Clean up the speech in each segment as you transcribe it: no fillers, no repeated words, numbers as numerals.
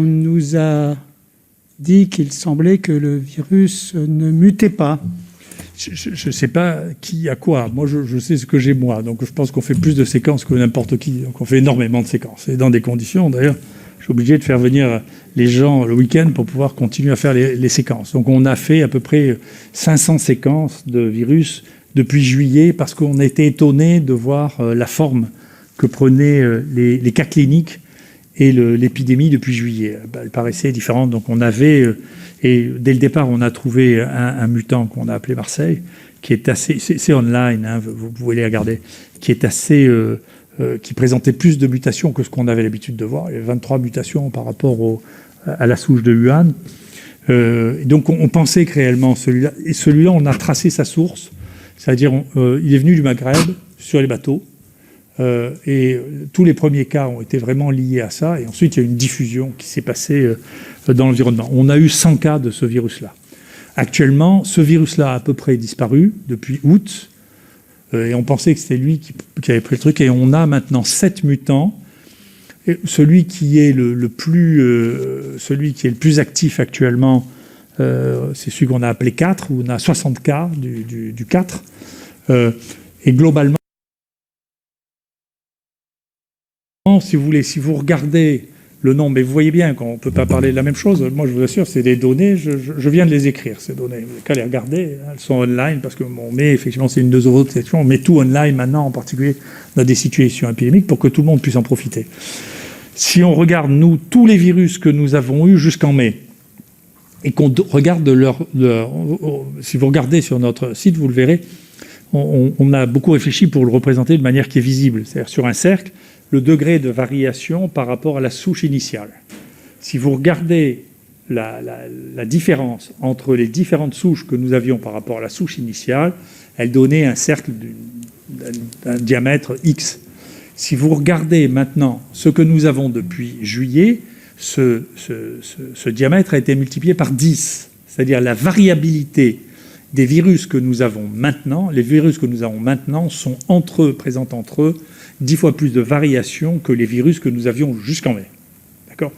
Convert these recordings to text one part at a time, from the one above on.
On nous a dit qu'il semblait que le virus ne mutait pas. Je ne sais pas qui a quoi. Moi, je sais ce que j'ai moi. Donc, je pense qu'on fait plus de séquences que n'importe qui. Donc, on fait énormément de séquences. Et dans des conditions, d'ailleurs, je suis obligé de faire venir les gens le week-end pour pouvoir continuer à faire les séquences. Donc, on a fait à peu près 500 séquences de virus depuis juillet parce qu'on a été étonné de voir la forme que prenaient les cas cliniques et l'épidémie depuis juillet. Elle paraissait différente. Donc on avait, et dès le départ, on a trouvé un mutant qu'on a appelé Marseille, qui est assez, c'est online, hein, vous pouvez les regarder, qui est assez, qui présentait plus de mutations que ce qu'on avait l'habitude de voir. Il y avait 23 mutations par rapport à la souche de Wuhan. Donc on pensait que réellement celui-là, et celui-là, on a tracé sa source, c'est-à-dire il est venu du Maghreb sur les bateaux. Et tous les premiers cas ont été vraiment liés à ça. Et ensuite, il y a une diffusion qui s'est passée dans l'environnement. On a eu 100 cas de ce virus-là. Actuellement, ce virus-là a à peu près disparu depuis août. Et on pensait que c'était lui qui avait pris le truc. Et on a maintenant 7 mutants. Et celui qui est le plus actif actuellement, c'est celui qu'on a appelé 4, où on a 60 cas du 4. Et globalement, si vous voulez, si vous regardez le nombre, mais vous voyez bien qu'on ne peut pas parler de la même chose. Moi, je vous assure, c'est des données, je viens de les écrire, ces données. Vous n'avez qu'à les regarder, elles sont online, parce qu'on met, effectivement, c'est une autres sections, on met tout online maintenant, en particulier dans des situations épidémiques, pour que tout le monde puisse en profiter. Si on regarde, nous, tous les virus que nous avons eus jusqu'en mai, et qu'on regarde si vous regardez sur notre site, vous le verrez, on a beaucoup réfléchi pour le représenter de manière qui est visible, c'est-à-dire sur un cercle, le degré de variation par rapport à la souche initiale. Si vous regardez la différence entre les différentes souches que nous avions par rapport à la souche initiale, elle donnait un cercle d'un diamètre X. Si vous regardez maintenant ce que nous avons depuis juillet, ce diamètre a été multiplié par 10. C'est-à-dire la variabilité des virus que nous avons maintenant, les virus que nous avons maintenant sont entre eux, présentent entre eux 10 fois plus de variations que les virus que nous avions jusqu'en mai. D'accord ?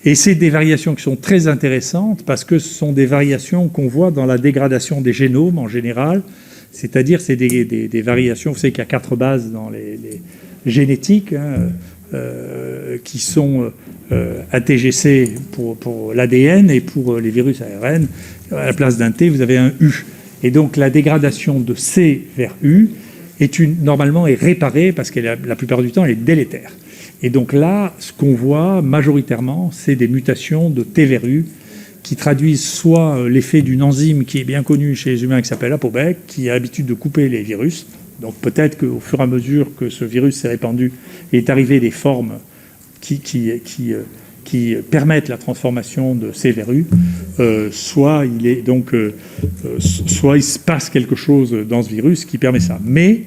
Et c'est des variations qui sont très intéressantes parce que ce sont des variations qu'on voit dans la dégradation des génomes en général. C'est-à-dire, c'est des variations, vous savez qu'il y a 4 bases dans les génétiques, hein, qui sont ATGC pour l'ADN et pour les virus ARN. À la place d'un T, vous avez un U. Et donc, la dégradation de C vers U normalement est réparée parce que la plupart du temps, elle est délétère. Et donc là, ce qu'on voit majoritairement, c'est des mutations de T vers U qui traduisent soit l'effet d'une enzyme qui est bien connue chez les humains qui s'appelle ApoB, qui a l'habitude de couper les virus. Donc peut-être qu'au fur et à mesure que ce virus s'est répandu, il est arrivé des formes qui permettent la transformation de C vers U, soit il se passe quelque chose dans ce virus qui permet ça. Mais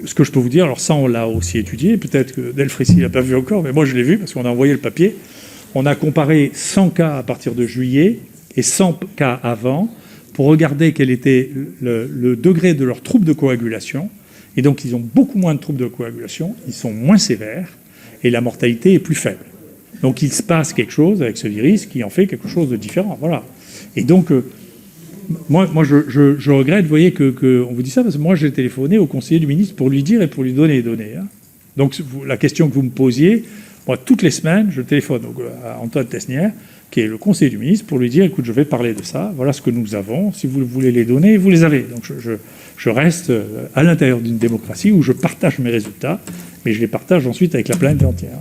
ce que je peux vous dire, alors ça on l'a aussi étudié, peut-être que Delfrécy ne l'a pas vu encore, mais moi je l'ai vu parce qu'on a envoyé le papier. On a comparé 100 cas à partir de juillet et 100 cas avant pour regarder quel était le degré de leurs troubles de coagulation. Et donc ils ont beaucoup moins de troubles de coagulation, ils sont moins sévères et la mortalité est plus faible. Donc il se passe quelque chose avec ce virus qui en fait quelque chose de différent. Voilà. Et donc, moi je regrette, vous voyez, qu'on vous dit ça, parce que moi j'ai téléphoné au conseiller du ministre pour lui dire et pour lui donner les données. Hein. Donc la question que vous me posiez, moi toutes les semaines, je téléphone à Antoine Tesnière, qui est le conseiller du ministre, pour lui dire, écoute, je vais parler de ça, voilà ce que nous avons, si vous voulez les données, vous les avez. Donc je reste à l'intérieur d'une démocratie où je partage mes résultats, mais je les partage ensuite avec la planète entière.